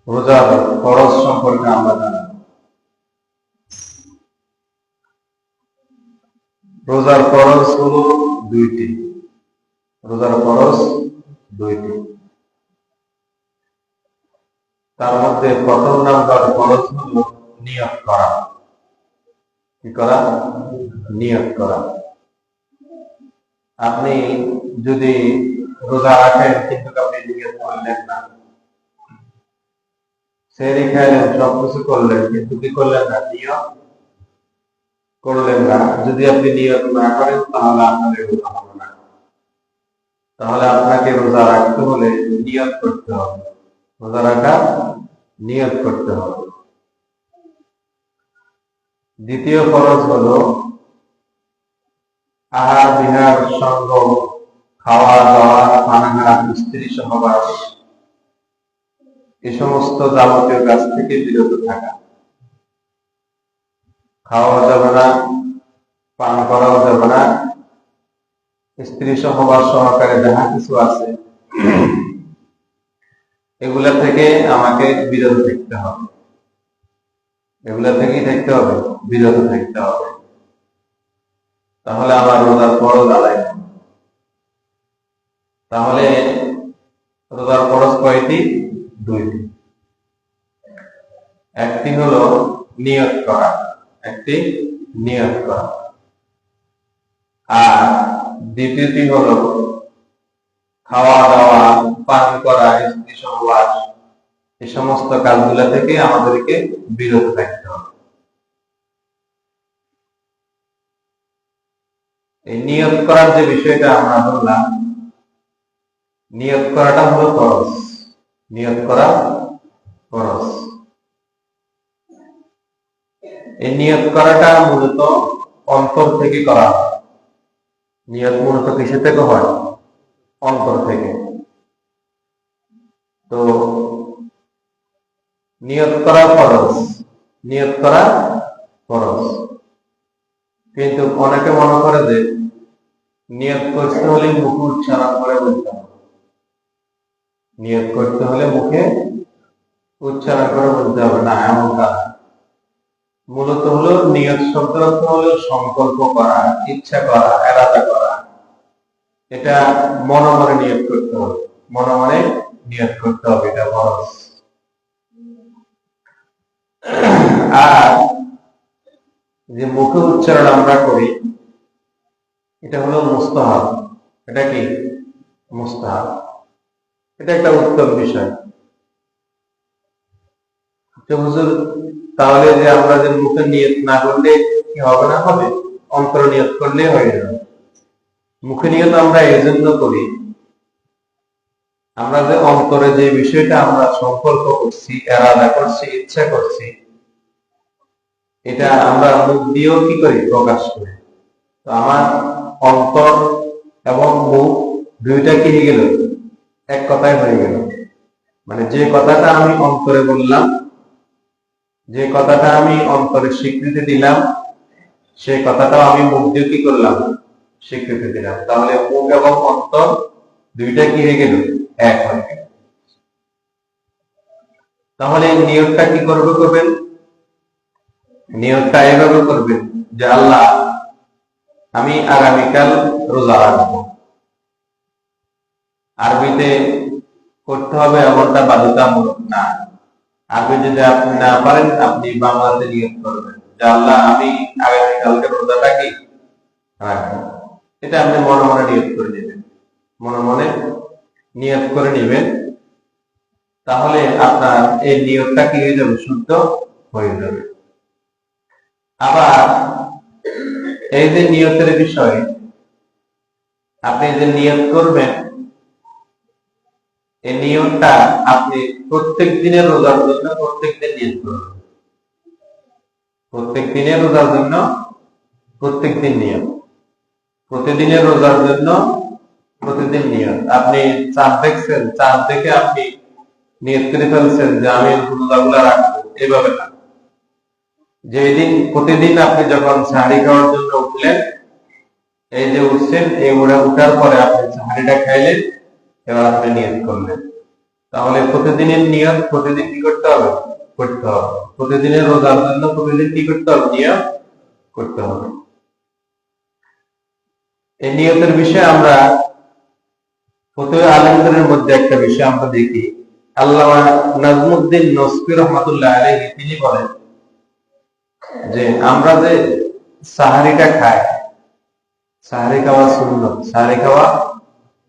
রোজার ফরজ সম্পর্কে আমরা জানি। রোজার ফরজ হলো দুইটি। রোজার ফরজ দুইটি। তার মধ্যে প্রথম নাম্বার ফরজ হলো নিয়ত করা। কি করা? নিয়ত করা। আপনি যদি রোজা রাখেন কিন্তু আপনি নিয়ত করলেন না, সেহরি খাইলেন, সবকিছু করলেন কিন্তু কি করলেন না? নিয়ত করলেন না। যদি আপনি নিয়ত না করেন তাহলে আপনাদের রোজা হবে না। তাহলে আপনাকে রোজা রাখতে হলে নিয়ত করতে হবে। রোজা রাখা নিয়ত করতে হবে। দ্বিতীয় ফরজ হলো আহার বিহার, সঙ্গ, খাওয়া দাওয়া, পানাহার, স্ত্রী সহবাস, এই সমস্ত যাবতীয় কাজ থেকে বিরত থাকা। খাওয়া যাবে না, পান করাও যাবে না, স্ত্রী সহবাস সহকারে যাহা কিছু আছে এগুলা থেকে আমাকে বিরত থাকতে হবে। এগুলা থেকেই থাকতে হবে, বিরত থাকতে হবে। তাহলে আমার রোজার ফরজ আদায় হবে। তাহলে রোজার ফরজ কয়টি? দুইটি। একটি হলো নিয়ত করা, একটি নিয়ত করা, আর দ্বিতীয়টি হলো খাওয়া দাওয়া, পান করা, স্ত্রী সহবাস, এই সমস্ত কাজগুলা থেকে আমাদেরকে বিরত থাকতে হবে। এই নিয়ত করার যে বিষয়টা আমরা বললাম, নিয়ত করাটা হলো ফরজ। নিয়ত করা ফরজ। এই নিয়ত করাটা মূলত অন্তর থেকে করা হয়। নিয়ত মূলত কিসের থেকে হয়? অন্তর থেকে। তো নিয়ত করা ফরজ, নিয়ত করা ফরজ। কিন্তু অনেকে মনে করে যে নিয়ত করতে হলে মুখে উচ্চারণ করে বলতে হবে। নিয়ত করতে হলে মুখে উচ্চারণ করে বলতে হবে না, এমনটা। মূলত হলো নিয়ত শব্দের অর্থ হলো সংকল্প করা, ইচ্ছা করা, এরাদা করা। এটা মনে মনে নিয়ত করতে হবে, মনে মনে নিয়ত করতে হবে, এটা ফরজ। আর যে মুখে উচ্চারণ আমরা করি এটা হলো মুস্তাহাব। এটা কি? মুস্তাহাব। এটা একটা উত্তম বিষয়। হুজুর, তাহলে যে আমরা যে মুখে নিয়ত না করলে কি হবে না? হবে। অন্তর নিয়ত করলে হয়ে যাবে। মুখে নিয়ত আমরা এই জন্য করি, আমরা যে অন্তরে যে বিষয়টা আমরা সংকল্প করছি, এরাদা করছি, ইচ্ছা করছি, এটা আমরা মুখ দিয়েও কি করি? প্রকাশ করি। তো আমার অন্তর এবং মুখ দুইটা কি হয়ে গেল? এক কথায় হয়ে গেল। মানে যে কথাটা আমি অন্তরে বললাম, যে কথাটা আমি অন্তরে স্বীকৃতি দিলাম, সেই কথাটাও আমি মুখ দিয়ে কি করলাম? স্বীকৃতি দিলাম। তাহলে মুখ এবং অন্তর দুইটা কি হয়ে গেল? এক হয়ে গেল। তাহলে নিয়তটা কি করবেন? নিয়তটা এভাবে করবেন যে আল্লাহ, আমি আগামীকাল রোজা রাখবো। আরবিতে করতে হবে, এমনটা বাধ্যতামূলক না। আরবি যদি আপনি না পারেন, আপনি বাংলাতে নিয়ত করবেন যে আল্লাহ, আমি আগামীকালকে রোজাটা কি রাখবো। এটা আপনি মনে মনে নিয়ত করে নেবেন, মনে মনে নিয়ত করে নেবেন। তাহলে আপনার এই নিয়তটা কি হয়ে যাবে? শুদ্ধ হয়ে যাবে। আবার এই যে নিয়তের বিষয়, আপনি যে নিয়ত করবেন, এই নিয়তটা আপনি প্রত্যেক দিনের রোজার জন্য প্রত্যেক দিন নিয়ত করবেন। প্রত্যেক দিনের রোজার জন্য প্রত্যেক দিন নিয়ত। প্রতিদিনের রোজার জন্য প্রতিদিন নিয়ত। আপনি চাঁদ দেখছেন, চাঁদ দেখে আপনি নিয়ত করে ফেলছেন যে আমি রোজাগুলা রাখবো, এভাবে না। যেদিন প্রতিদিন আপনি যখন সাহারি খাওয়ার জন্য উঠলেন, এই যে উঠছেন, এই উঠার পরে আপনি সাহারিটা খাইলেন, এবার আপনি নিয়ত করলেন তাহলে প্রতিদিনের নিয়ত প্রতিদিন কি করতে হবে? করতে হবে। প্রতিদিনের রোজার জন্য প্রতিদিন কি করতে হবে? নিয়ত করতে হবে। এই নিয়তের বিষয়ে আমরা ফতোয়া আলেমদের মধ্যে একটা বিষয় আমরা দেখি, আল্লামা নাজমুদ্দিন নসফি রহমাতুল্লাহ আলাইহি তিনি বলেন যে আমরা যে সাহারিটা খাই, সাহারি খাওয়া সুন্নত, সাহারি খাওয়া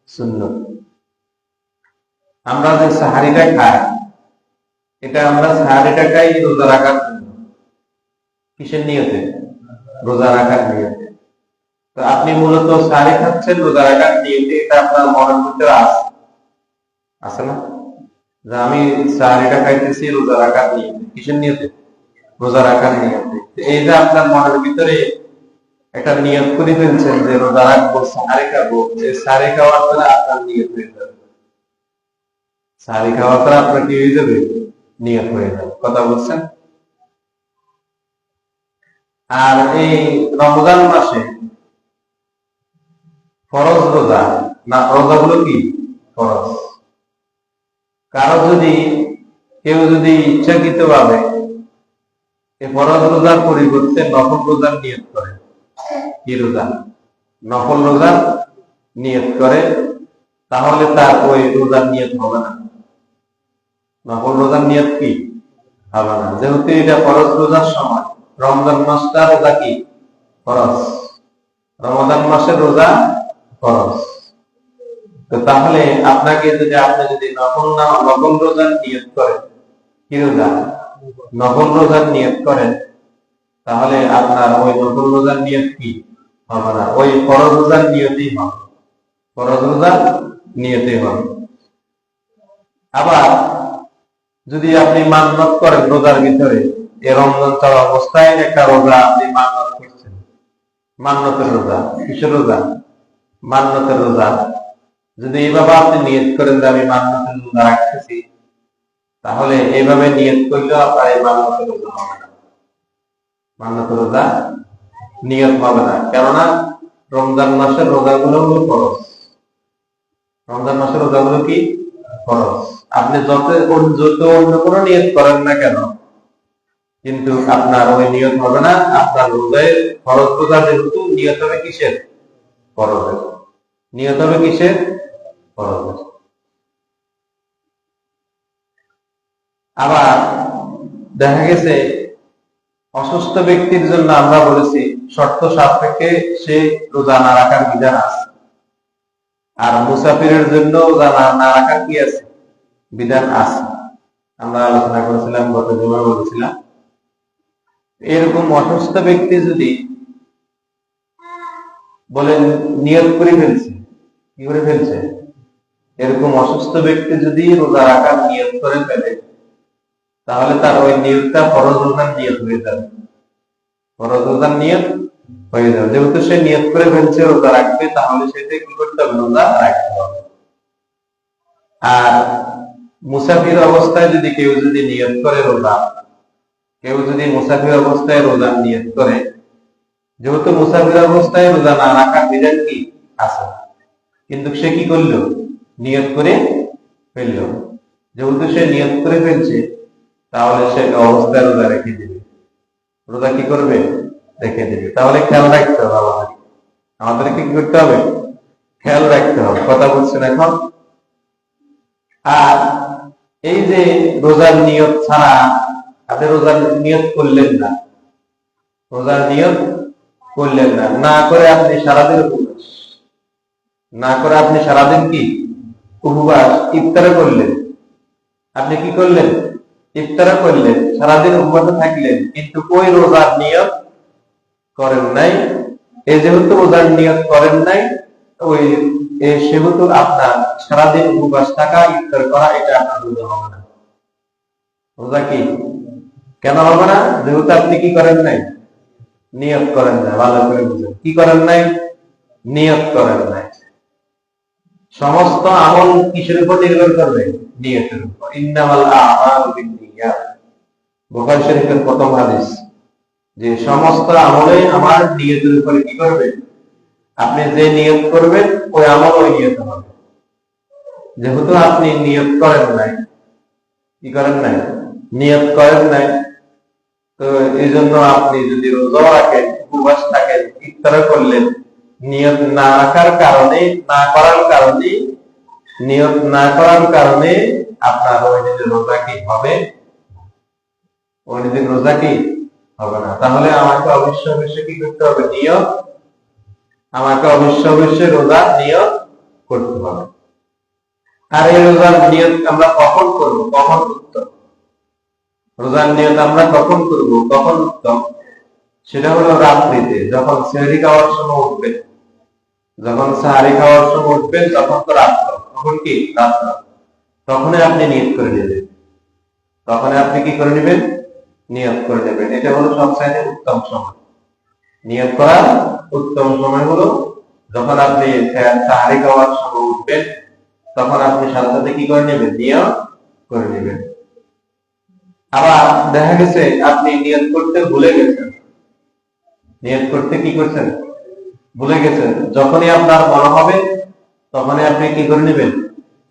সুন্নত। আমরা যে সাহারিটা খাই, এটা আমরা সাহারিটা খাই রোজা রাখার জন্য। কিসের নিয়তে? রোজা রাখার নিয়তে। তো আপনি মূলত সাহারি খাচ্ছেন রোজা রাখার নিয়তে, এটা আপনার মনের ভিতরে আছে না? যে আমি সাহারিটা খাইতেছি রোজা রাখার নিয়তে। কিসের নিয়তে? রোজা রাখার নিয়তে। এই যে আপনার মনের ভিতরে একটা নিয়ত করে ফেলছেন যে রোজা রাখবো, সাহারি খাবো, এই সাহারি খাওয়ার দ্বারা আপনার নিয়ত হয়ে যাবে। সাহারি খাওয়ার দ্বারা আপনার কি হয়ে যাবে? নিয়ত হয়ে যাবে। কথা বলছেন? আর এই রমজান মাসে ফরজ রোজা না, রোজাগুলো কি ফরজ। কারো যদি কেউ যদি ইচ্ছাকৃত ভাবে এই ফরজ রোজার পরিবর্তে নফল রোজার নিয়ত করে, কি রোজা? নফল রোজার নিয়ত করে, তাহলে তার ওই রোজার নিয়ত হবে না। নফল রোজার নিয়ত কি হবে না, যেহেতু এটা ফরজ রোজার সময়। রমজান মাসটা রোজা কি ফরজ, রমজান মাসের রোজা ফরজ। তো তাহলে আপনাকে যদি আপনি যদি নফল রোজার নিয়ত করেন, কি রোজা? নফল রোজার নিয়ত করেন, তাহলে আপনার ওই নফল রোজার নিয়ত কি হবে না, ওই ফরজ রোজার নিয়তেই হবে, ফরজ রোজার নিয়তেই হবে। আবার যদি আপনি মান্নত করেন রোজার ভিতরে, এই রমজান চলা অবস্থায় একটা রোজা আপনি মান্নত করছেন, মান্নতের রোজা। কিসের রোজা? মান্নতের রোজা। যদি এইভাবে আপনি নিয়ত করেন যে আমি মান্নতের রোজা রাখতেছি, তাহলে এইভাবে নিয়ত করলেও আপনার এই মান্নতের রোজা হবে না, মান্নতের রোজা নিয়ত হবে না। কেননা রমজান মাসের রোজাগুলো হলো ফরজ। রমজান মাসের রোজাগুলো কি ফরজ। আপনি যত অন্য কোনো নিয়ত করেন না কেন, কিন্তু আপনার ওই নিয়ত হবে না। আপনার রোজায় ফরজ রোজা যেহেতু, নিয়ত হবে কিসের? ফরজের। নিয়ত হবে কিসের? ফরজের। আবার দেখা গেছে অসুস্থ ব্যক্তির জন্য আমরা বলেছি শর্ত সাপেক্ষে সে রোজা না রাখার বিধান আছে, আর মুসাফিরের জন্য রোজা না রাখার কি আছে? বিধান আছে। আমরা আলোচনা করেছিলাম, গত জুমায় বলেছিলাম। এরকম অসুস্থ ব্যক্তি যদি বলেন নিয়ত করে ফেলছে, কি করে ফেলছে? এরকম অসুস্থ ব্যক্তি যদি রোজা রাখার নিয়ত করে ফেলে, তাহলে তার ওই নিয়তটা ফরজ রোজার নিয়ত হয়ে যাবে, ফরজ রোজার নিয়ত হয়ে যাবে। যেহেতু সে নিয়ত করে ফেলছে রোজা রাখবে, তাহলে সেটা কি করতে হবে? রোজা রাখতে হবে। আর মুসাফির অবস্থায় যদি কেউ যদি নিয়ত করে রোজা, কেউ যদি মুসাফির অবস্থায় রোজা নিয়ত করে, যেহেতু মুসাফির অবস্থায় রোজা না রাখার বিধান কি আছে, কিন্তু সে কি করলো? নিয়ত করে ফেললো। যেহেতু সে নিয়ত করে ফেলছে, তাহলে সে অবস্থায় রোজা রেখে দিবে। রোজা কি করবে? রেখে দিবে। তাহলে খেয়াল রাখতে হবে, আমাদেরকে কি করতে হবে? খেয়াল রাখতে হবে। কথা বলছেন এখন? আর এই যে রোজার নিয়ত ছাড়া আপনি রোজার নিয়ত করলেন না, রোজার নিয়ত করলেন না, না করে আপনি সারাদিন উপবাস, না করে আপনি সারাদিন কি উপবাস, ইফতারে করলেন। আপনি কি করলেন? ইফতারে করলেন, সারাদিন উপবাসে থাকলেন, কিন্তু ওই রোজার নিয়ত করেন নাই। এই যেহেতু রোজার নিয়ত করেন নাই, ওই সেহেতু আপনার সারাদিন উপবাস থাকা, ইফতার করা, এটা আপনার রোজা হবে না। রোজা কি কেন হবে না? যেহেতু আপনি কি করেন নাই? নিয়ত করেন নাই। ভালো করে বুঝেন, কি করেন নাই? নিয়ত করেন নাই। সমস্ত আমল কিসের উপর নির্ভর করবে? নিয়তের উপর। ইন্নামাল আ'মালু বিন্নিয়াত, বুখারী শরীফের প্রথম হাদিস, যে সমস্ত আমলে আমার নিয়তের উপর কি করবে? আপনি যে নিয়ত করবেন ওই আমল ওই নিয়ত হবে। যেহেতু আপনি নিয়ত করেন নাই, কি করেন নাই, নিয়ত করেন নাই, তো এই জন্য আপনি যদি রোজা রাখেন, উপবাস থাকেন, ইফতার করলেন, নিয়ত না রাখার কারণে, না করার কারণে, নিয়ত না করার কারণে আপনার ওই দিনের রোজা কি হবে? ওই দিন রোজা কি হবে না। তাহলে আমাকে অবশ্যই অবশ্যই কি করতে হবে? নিয়ত, আমাকে অবশ্যই অবশ্যই রোজা নিয়ত করতে হবে। আর এই রোজার নিয়ত আমরা কখন করব? কখন উত্তম? রোজার নিয়ত আমরা কখন করব? কখন উত্তম? সেটা হলো রাত্রিতে, যখন সেহরি খাওয়ার সময় উঠবে, যখন সাহারি খাওয়ার সময় উঠবেন তখন তো রাত্র, তখন কি রাত্র, তখনই আপনি নিয়ত করে নেবেন, তখন আপনি কি করে নেবেন? নিয়ত করে নেবেন। এটা হলো সবচাইতে উত্তম সময়। নিয়ত করার উত্তম সময় হলো যখন আপনি সাহারি খাওয়ার সময় উঠবেন, তখন আপনি সাথে সাথে কি করে নেবেন? নিয়ত করে নেবেন। আবার দেখা গেছে আপনি নিয়ত করতে ভুলে গেছেন, নিয়ত করতে কি করছেন? ভুলে গেছেন। যখনই আপনার মনে হবে তখনই আপনি কি করে নেবেন?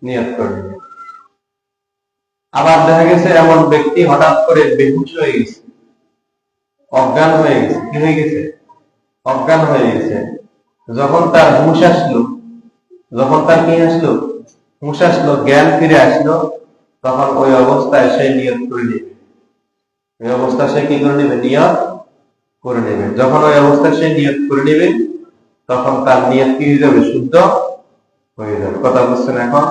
নিয়ত করে নেবেন। আবার দেখা গেছে এমন ব্যক্তি হঠাৎ করে বেহুশ হয়ে গেছে, অজ্ঞান হয়ে গেছে। কি হয়ে গেছে? অজ্ঞান হয়ে গেছে। যখন তার হুঁশ আসলো, যখন তার কি আসলো? হুঁশ আসলো, জ্ঞান ফিরে আসলো, তখন ওই অবস্থায় সে নিয়ত করে নেবে। ওই অবস্থায় সে কি করে নেবে? নিয়ত করে নেবে। যখন ওই অবস্থায় সে নিয়ত করে নেবে, তখন তার নিয়ত কি হয়ে যাবে? শুদ্ধ হয়ে যাবে। কথা বুঝছেন এখন?